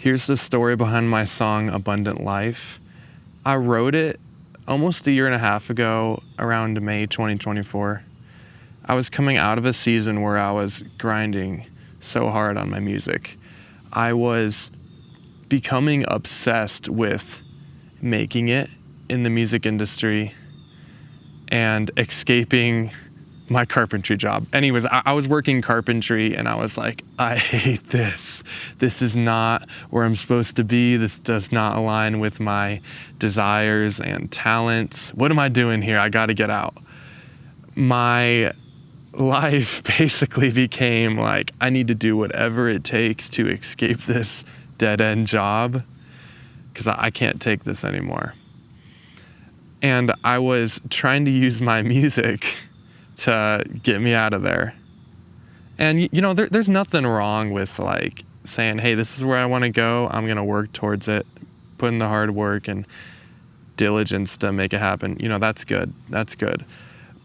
Here's the story behind my song, Abundant Life. I wrote it almost a year and a half ago, around May 2024. I was coming out of a season where I was grinding so hard on my music. I was becoming obsessed with making it in the music industry and escaping my carpentry job. Anyways, I was working carpentry and I was like, I hate this. This is not where I'm supposed to be. This does not align with my desires and talents. What am I doing here? I got to get out. My life basically became like, I need to do whatever it takes to escape this dead-end job because I can't take this anymore. And I was trying to use my music to get me out of there. And you know, there's nothing wrong with like saying, hey, this is where I want to go. I'm going to work towards it, put in the hard work and diligence to make it happen. You know, that's good. That's good.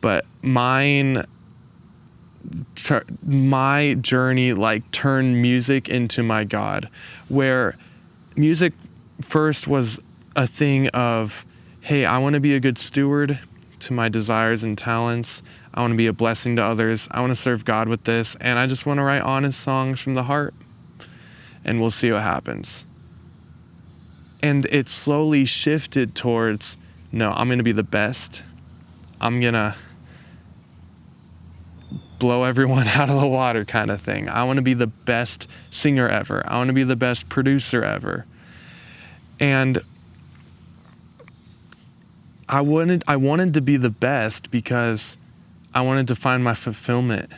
But my journey like turned music into my God, where music first was a thing of, hey, I want to be a good steward to my desires and talents. I want to be a blessing to others. I want to serve God with this. And I just want to write honest songs from the heart. And we'll see what happens. And it slowly shifted towards, no, I'm going to be the best. I'm going to blow everyone out of the water kind of thing. I want to be the best singer ever. I want to be the best producer ever. And I wanted to be the best because I wanted to find my fulfillment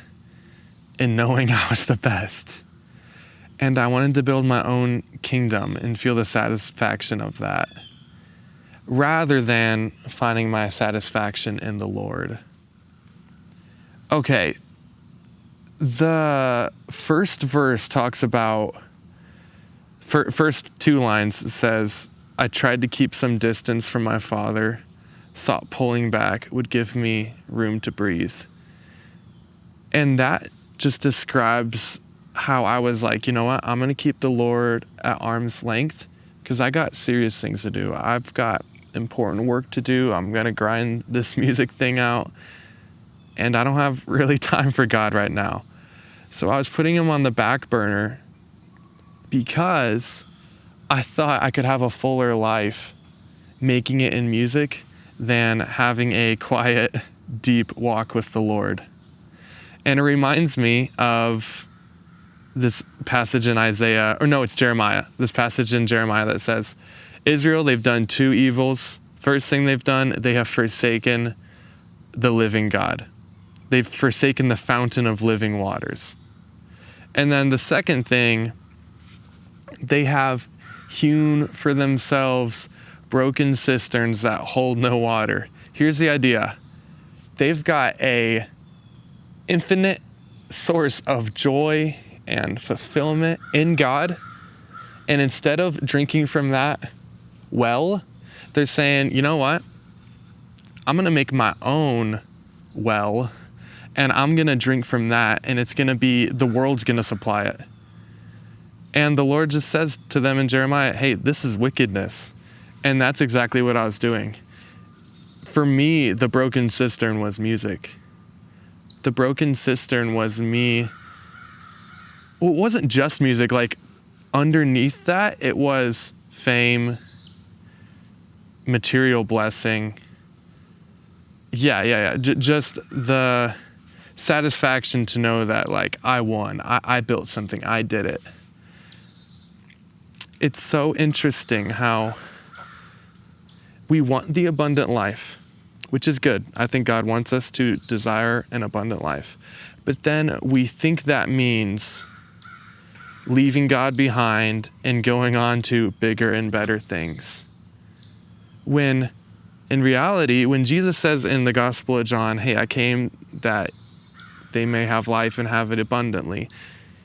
in knowing I was the best. And I wanted to build my own kingdom and feel the satisfaction of that, rather than finding my satisfaction in the Lord. Okay, the first verse talks about, first two lines says, I tried to keep some distance from my father, thought pulling back would give me room to breathe. And that just describes how I was like, you know what, I'm going to keep the Lord at arm's length because I got serious things to do. I've got important work to do. I'm going to grind this music thing out. And I don't have really time for God right now. So I was putting him on the back burner because I thought I could have a fuller life making it in music than having a quiet, deep walk with the Lord. And it reminds me of this passage in Isaiah, or no, it's Jeremiah. This passage in Jeremiah that says, Israel, they've done two evils. First thing they've done, they have forsaken the living God. They've forsaken the fountain of living waters. And then the second thing, they have hewn for themselves broken cisterns that hold no water. Here's the idea. They've got a infinite source of joy and fulfillment in God. And instead of drinking from that well, they're saying, you know what? I'm going to make my own well, and I'm going to drink from that, and it's going to be, the world's going to supply it. And the Lord just says to them in Jeremiah, hey, this is wickedness. And that's exactly what I was doing. For me, the broken cistern was music. The broken cistern was me. Well, it wasn't just music. Like underneath that, it was fame, material blessing. Yeah. Just the satisfaction to know that like I won. I built something. I did it. It's so interesting how we want the abundant life, which is good. I think God wants us to desire an abundant life. But then we think that means leaving God behind and going on to bigger and better things. When in reality, when Jesus says in the Gospel of John, hey, I came that they may have life and have it abundantly,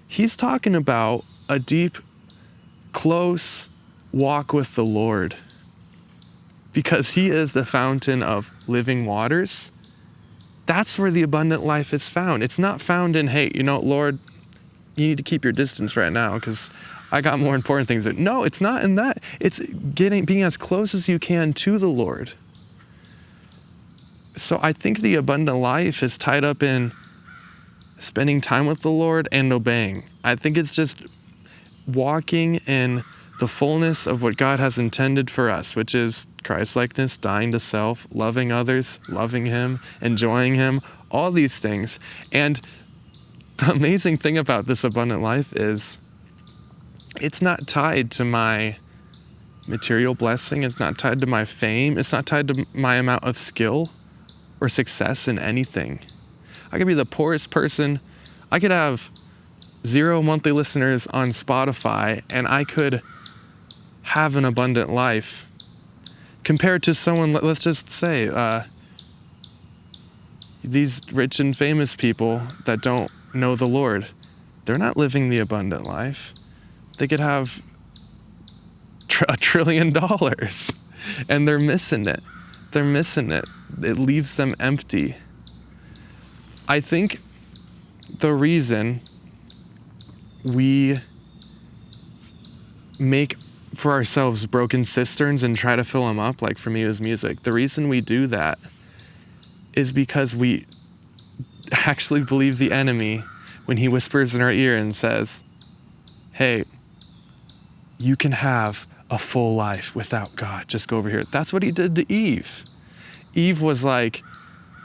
he's talking about a deep, close walk with the Lord. Because he is the fountain of living waters. That's where the abundant life is found. It's not found in, hey, you know, Lord, you need to keep your distance right now because I got more important things. No, it's not in that. It's being as close as you can to the Lord. So I think the abundant life is tied up in spending time with the Lord and obeying. I think it's just walking in the fullness of what God has intended for us, which is Christ-likeness, dying to self, loving others, loving Him, enjoying Him, all these things. And the amazing thing about this abundant life is it's not tied to my material blessing. It's not tied to my fame. It's not tied to my amount of skill or success in anything. I could be the poorest person. I could have 0 monthly listeners on Spotify, and I could have an abundant life compared to someone, let's just say, these rich and famous people that don't know the Lord. They're not living the abundant life. They could have $1 trillion and they're missing it. They're missing it. It leaves them empty. I think the reason we make for ourselves broken cisterns and try to fill them up, like for me it was music, the reason we do that is because we actually believe the enemy when he whispers in our ear and says, hey, you can have a full life without God. Just go over here. That's what he did to Eve. Eve was like,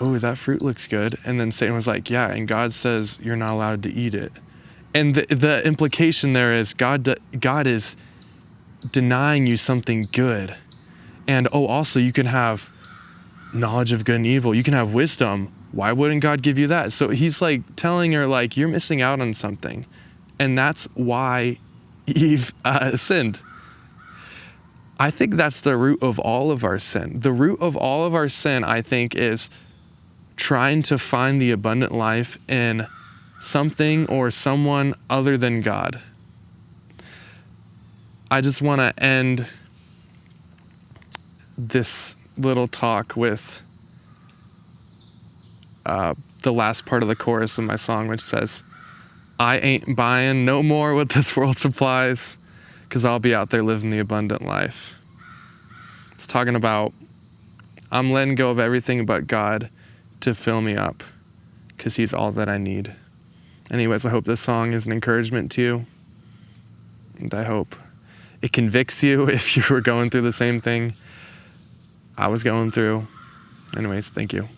oh, that fruit looks good. And then Satan was like, yeah, and God says you're not allowed to eat it. And the implication there is God is denying you something good. And also you can have knowledge of good and evil. You can have wisdom. Why wouldn't God give you that? So he's like telling her, like, you're missing out on something. And that's why Eve sinned. I think that's the root of all of our sin. The root of all of our sin, I think, is trying to find the abundant life in something or someone other than God. I just want to end this little talk with the last part of the chorus of my song, which says, I ain't buying no more what this world supplies, because I'll be out there living the abundant life. It's talking about I'm letting go of everything but God to fill me up, because He's all that I need. Anyways, I hope this song is an encouragement to you, and I hope it convicts you if you were going through the same thing I was going through. Anyways, thank you.